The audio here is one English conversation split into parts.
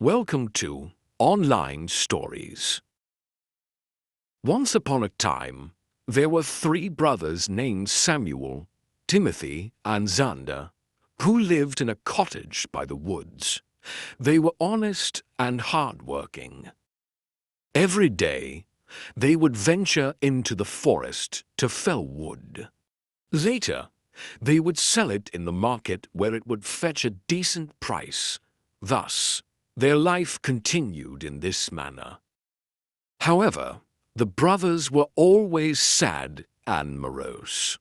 Welcome to Online Stories. Once upon a time, there were three brothers named Samuel, Timothy, and Xander, who lived in a cottage by the woods. They were honest and hardworking. Every day, they would venture into the forest to fell wood. Later, they would sell it in the market where it would fetch a decent price. Thus, their life continued in this manner. However, the brothers were always sad and morose.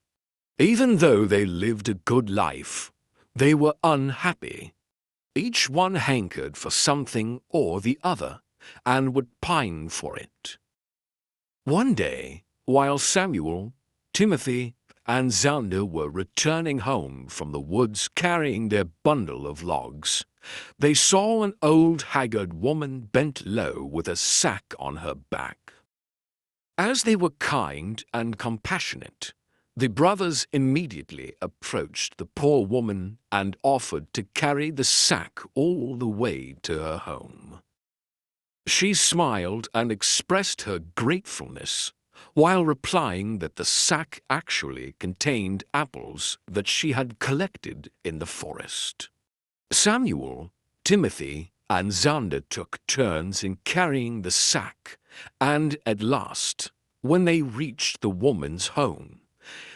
Even though they lived a good life, they were unhappy. Each one hankered for something or the other and would pine for it. One day, while Samuel, Timothy, and Xander were returning home from the woods carrying their bundle of logs, they saw an old haggard woman bent low with a sack on her back. As they were kind and compassionate, the brothers immediately approached the poor woman and offered to carry the sack all the way to her home. She smiled and expressed her gratefulness, while replying that the sack actually contained apples that she had collected in the forest. Samuel, Timothy, and Xander took turns in carrying the sack, and at last, when they reached the woman's home,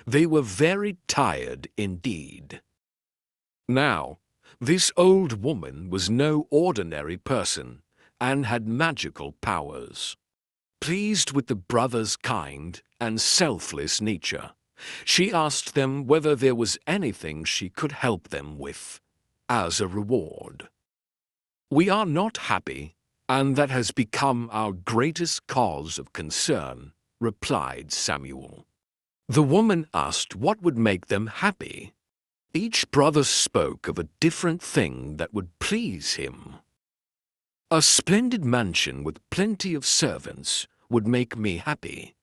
they were very tired indeed. Now, this old woman was no ordinary person and had magical powers. Pleased with the brothers' kind and selfless nature, she asked them whether there was anything she could help them with as a reward. "We are not happy, and that has become our greatest cause of concern," replied Samuel. The woman asked what would make them happy. Each brother spoke of a different thing that would please him. "A splendid mansion with plenty of servants would make me happy.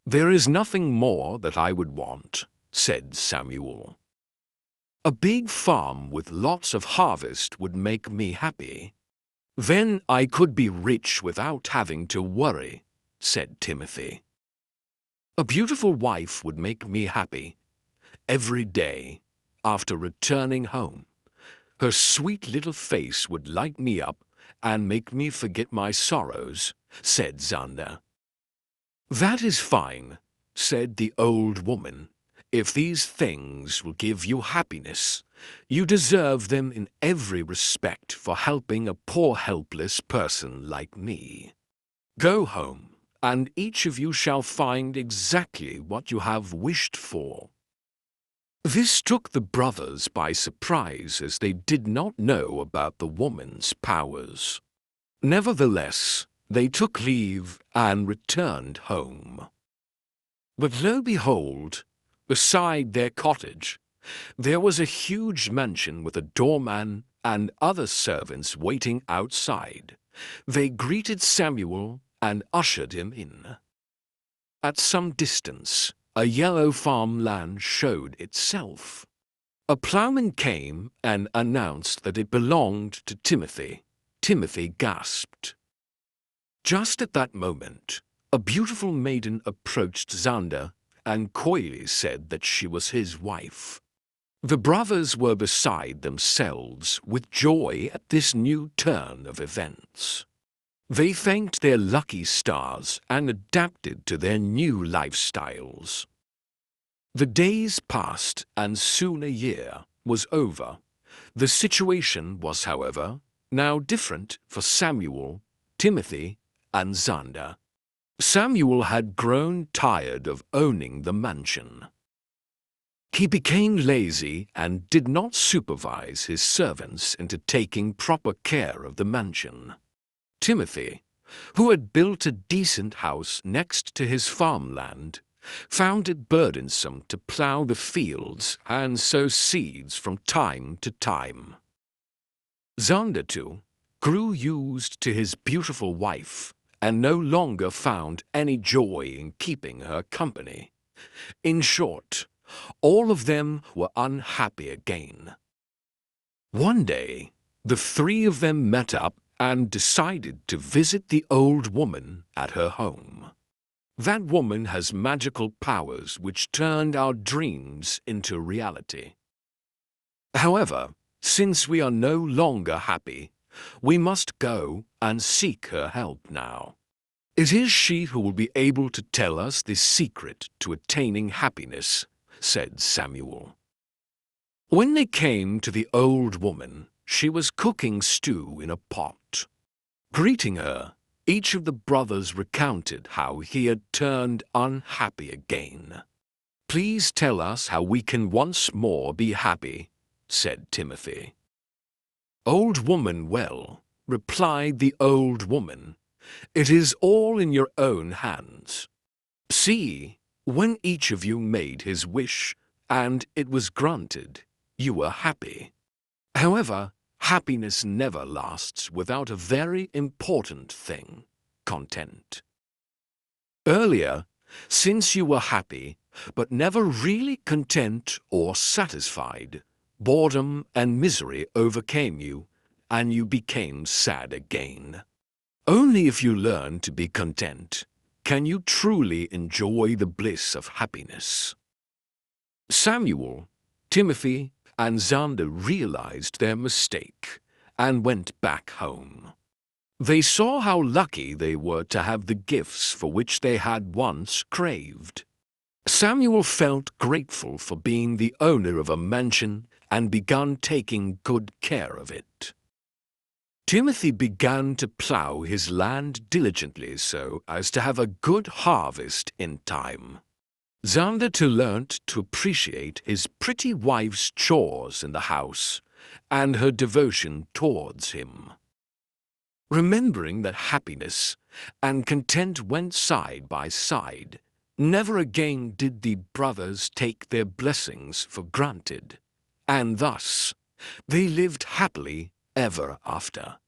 There is nothing more that I would want," said Samuel. "A big farm with lots of harvest would make me happy. Then I could be rich without having to worry," said Timothy. "A beautiful wife would make me happy. Every day, after returning home, her sweet little face would light me up and make me forget my sorrows," said Xander. "That is fine," said the old woman. "If these things will give you happiness, you deserve them in every respect for helping a poor helpless person like me. Go home, and each of you shall find exactly what you have wished for." This took the brothers by surprise, as they did not know about the woman's powers. Nevertheless, they took leave and returned home. But lo behold, beside their cottage, there was a huge mansion with a doorman and other servants waiting outside. They greeted Samuel and ushered him in. At some distance, a yellow farmland showed itself. A plowman came and announced that it belonged to Timothy. Timothy gasped. Just at that moment, a beautiful maiden approached Xander and coyly said that she was his wife. The brothers were beside themselves with joy at this new turn of events. They thanked their lucky stars and adapted to their new lifestyles. The days passed, and soon a year was over. The situation was, however, now different for Samuel, Timothy, and Xander. Samuel had grown tired of owning the mansion. He became lazy and did not supervise his servants into taking proper care of the mansion. Timothy, who had built a decent house next to his farmland, found it burdensome to plow the fields and sow seeds from time to time. Xander, too, grew used to his beautiful wife and no longer found any joy in keeping her company. In short, all of them were unhappy again. One day, the three of them met up and decided to visit the old woman at her home. That woman has magical powers which turned our dreams into reality. However, since we are no longer happy, we must go and seek her help now. It is she who will be able to tell us the secret to attaining happiness, said Samuel. When they came to the old woman, she was cooking stew in a pot. Greeting her, each of the brothers recounted how he had turned unhappy again. "Please tell us how we can once more be happy," said Timothy. "Old woman, well," replied the old woman, "it is all in your own hands. See, when each of you made his wish, and it was granted, you were happy. However, happiness never lasts without a very important thing, content. Earlier, since you were happy, but never really content or satisfied, boredom and misery overcame you, and you became sad again. Only if you learn to be content can you truly enjoy the bliss of happiness." Samuel, Timothy, and Xander realized their mistake and went back home. They saw how lucky they were to have the gifts for which they had once craved. Samuel felt grateful for being the owner of a mansion and began taking good care of it. Timothy began to plow his land diligently so as to have a good harvest in time. Xander too learnt to appreciate his pretty wife's chores in the house and her devotion towards him. Remembering that happiness and content went side by side, never again did the brothers take their blessings for granted, and thus they lived happily ever after.